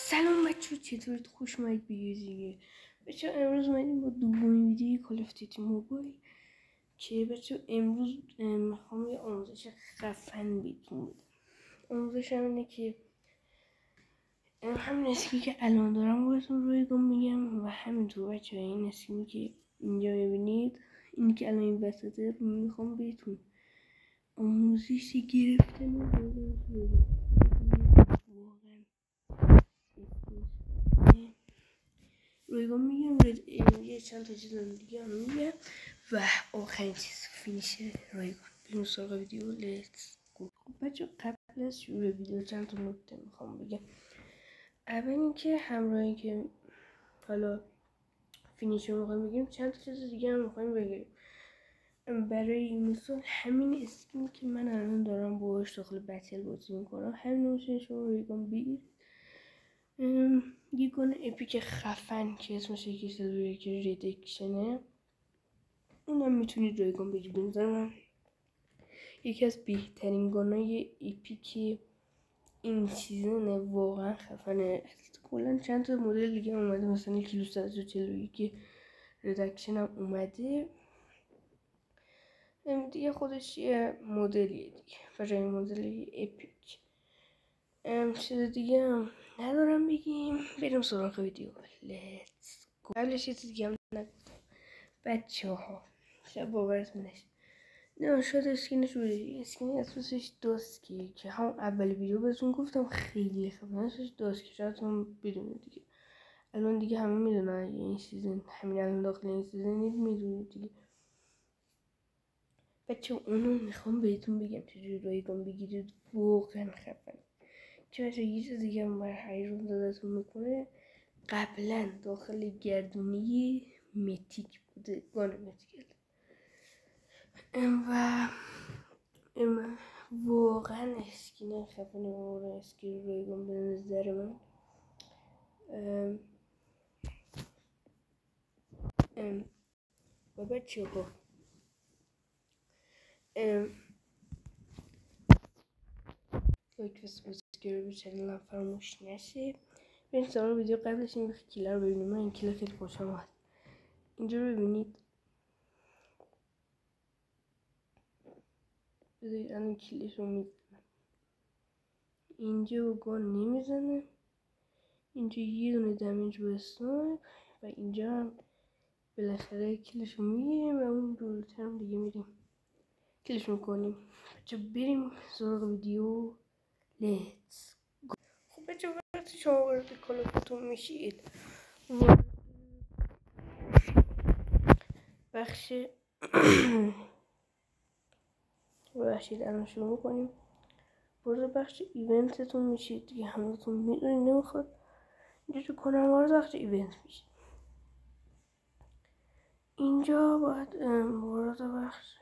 سلام بچه، چطورید؟ خوش اومدید به دیگه. بچه امروز اومدیم با دومین ویدیوی کال آف دیوتی موبایل که بچه امروز میخوام یه آموزش خفن بهتون بدم. آموزش اینه که همین اسکی که الان دارم بهتون رایگان میگم و همینطور بچه این اسکی که اینجا میبینید، اینی که الان این وسطه، میخوام بهتون آموزش گرفتن و رایگان میگم، یه چند تا چیز دیگه هم میگم و آخرین چیز فینیش رایگان. بریم سراغ ویدیو. لیتس گو. بچه قبل از شروع ویدیو چند تا نکته میخوام بگم. اول اینکه همراهی که حالا فینیش رو میخوایم بگیم، چند تا چیز دیگه هم میخوایم بگیم. برای مثال همین اسکین که من الان دارم باهاش داخل بتل بازی میکنم، همین میشه شما رایگان بگیرید. یه گونه اپیک خفن که اسمش یکی سه که ریدکشنه، اونم میتونید رایگان بگیرید. بنظر من یکی از بهترین گانای اپیک این سیزنه، واقعا خفنه. کلا چند تا مدل دیگه اومده، مثلا کیلو 141 ریدکشن هم اومده دیگه، خودش یه مدلیه دیگه برای مدل اپیک. چیز دیگه هم ندارم بگیم، بریم سراغ ویدیو. لیتس گو. قبلش یه چیز دیگه هم نگفتم بچه ها، شاید باورتون نشه، نه شاید اسکینش بوده. اسکین اسمش داسکی که هم اول ویدیو بهتون گفتم خیلی خفنه، اسمش داسکی، شاید هم بدونید دیگه. الان دیگه همه میدونن این سیزن، همین الان داخل این سیزن میدونید دیگه. بچه اونو میخوام بهتون بگم چجوری رایگان بگیرید، واقعا خفنه. که بچه یه چیز دیگه هم برای حیرون دادتون میکنه، قبلا داخل گردونی میتیک بوده، گان میتیک و واقعا اسکین خفنه، واقعا اسکین رایگان به نظر من. و بچه ها لایک و سابسکرایب به چنل هم فراموش نشه. بریم سراغ ویدیو. قبلش این کیلر رو ببینیم. من این کیلر خیلی خوشم اومد. اینجا رو ببینید، بذارید الان کیلش رو میزنم. اینجا با گان نمیزنه، اینجا یه دونه دمیج به اسنایپ و اینجا هم بالاخره کیلش رو میگیریم و اون دورتر هم دیگه میریم کیلش میکنیم. بچه بریم سراغ ویدیو. لیتس گو. خب بچه وقتی شما وارد کالافتون میشید، بخشید الان شروع میکنیم. وارد بخش ایونتتون میشید دیگه، همتون میدونید، نمیخواد اینجا کنم. وارد بخش ایونت میشید، اینجا باید وارد بخش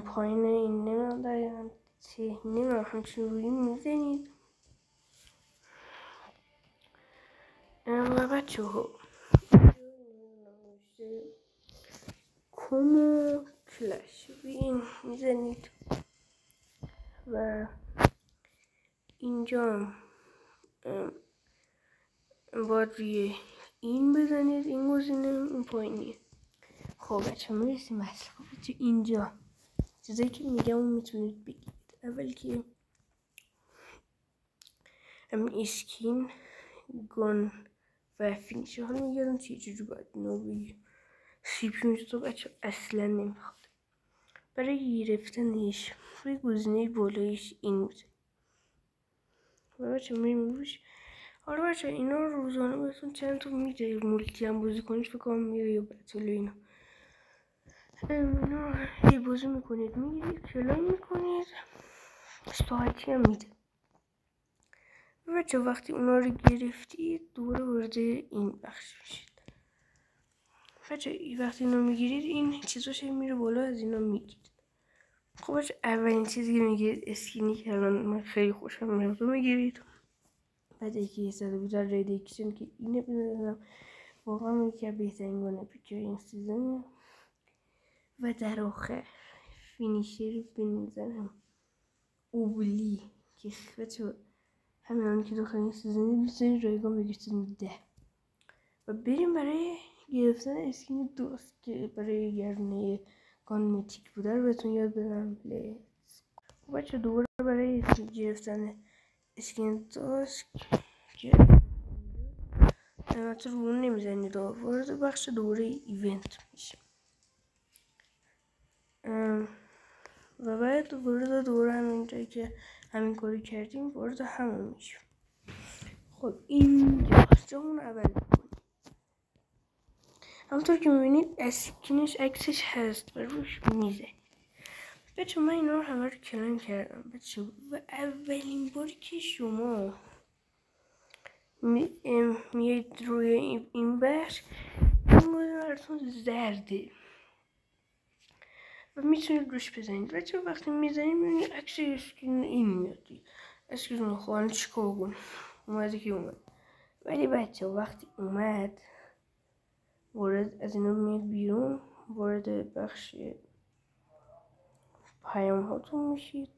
پایین این نمیدونم دقیقا نمیدونم همچین روی میزنید و بچه ها کومو کلش این میزنید و اینجا باید روی این بزنید، این گزینه اون پایینیه. خب بچه میرسیم اصلا. بچه اینجا چیزایی که میگم اون میتونید بگید. اول که همین اسکین، گان و فینیش ها رو میگردم چجوری باید اینا بگیم. سی پی اونجا تو بچه اصلا نمیخواد. برای گرفتنش روی گزینه بالایش این میزنید و بچه میریم روش. حالا بچه اینا رو روزانه بهتون چند تا میده، مولتی هم بازی کنید فکر کنم میره یا بتل اینا یه بازی میکنید، میگیرید کلای میکنید، ساعتی هم میده. بچه وقتی اونا رو گرفتید دوباره وارد این بخش میشید. بچه وقتی اینا میگیرید این چیزاش میره بالا، از اینا میگیرید. خب بچه اولین چیزی که میگیرید اسکینی که الان من خیلی خوشم میاد رو میگیرید. بعد یکی 112 ریدکشن که اینه بزنم، واقعا یکی از بهترین گانه پیکر این سیزنه. و در آخر فینیشر رو بنظرم اوبلی که بچه همین که داخل سیزنی 20 رایگان بگیرید 10 و بریم برای گرفتن اسکین دوست که برای گردنه گان میتیک بوده رو بهتون یاد بدم. بچه دوباره برای گرفتن اسکین دوست که البته رو نمیزنید وارد بخش دوره ایونت میشه و بعد وارد دوره همین جایی که همین کاری کردیم وارد همون میشه. خب اینجاست جامون اول بکنیم. همونطور که میبینید اسکینش عکسش هست و روش میزه. بچه من اینا رو همه رو کلم کردم بچه و اولین باری که شما میاید روی این بخش این مورد براتون زرده و میتونید روش بزنید. بچه وقتی میزنید میبینید عکس اسکین این میادی اسکین خواهن چیکار کنیم اومده که اومد. ولی بچه وقتی اومد وارد از اینا میاد بیرون وارد بخش پیام هاتون میشید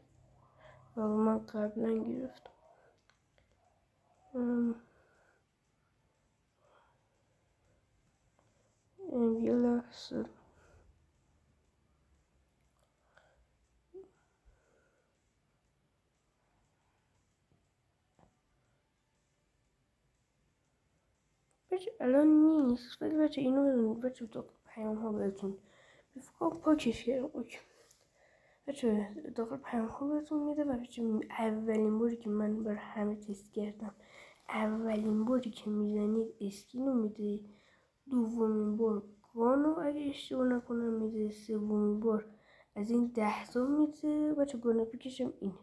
و من قبلا گرفتم یه لحظه بچه الان نیست ولی بچه اینو بدونید بچه داخل پیام ها بهتون بفکر پاکش کردم. اوکی بچه داخل پیام ها بهتون میده و بچه اولین باری که من بر همه تست کردم اولین باری که میزنید اسکینو میده، دومین بار گانو اگه اشتباه نکنم میده، سومین بار از این 10 تا میده. بچه گان اپیکشم اینه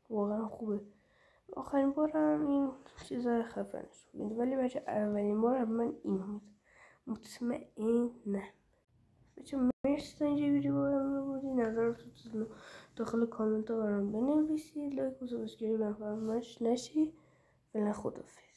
واقعا خوبه. آخرین بارم این چیزای خفنش میده ولی بچه اولین بار من اینو میده مطمئنم. بچه مرسی تا اینجا ویدیو برام بودی. نظراتتون داخل کامنت ها برام بنویسید. لایک و سابسکرایب هم فراموش نشه. فعلا خداحافظ.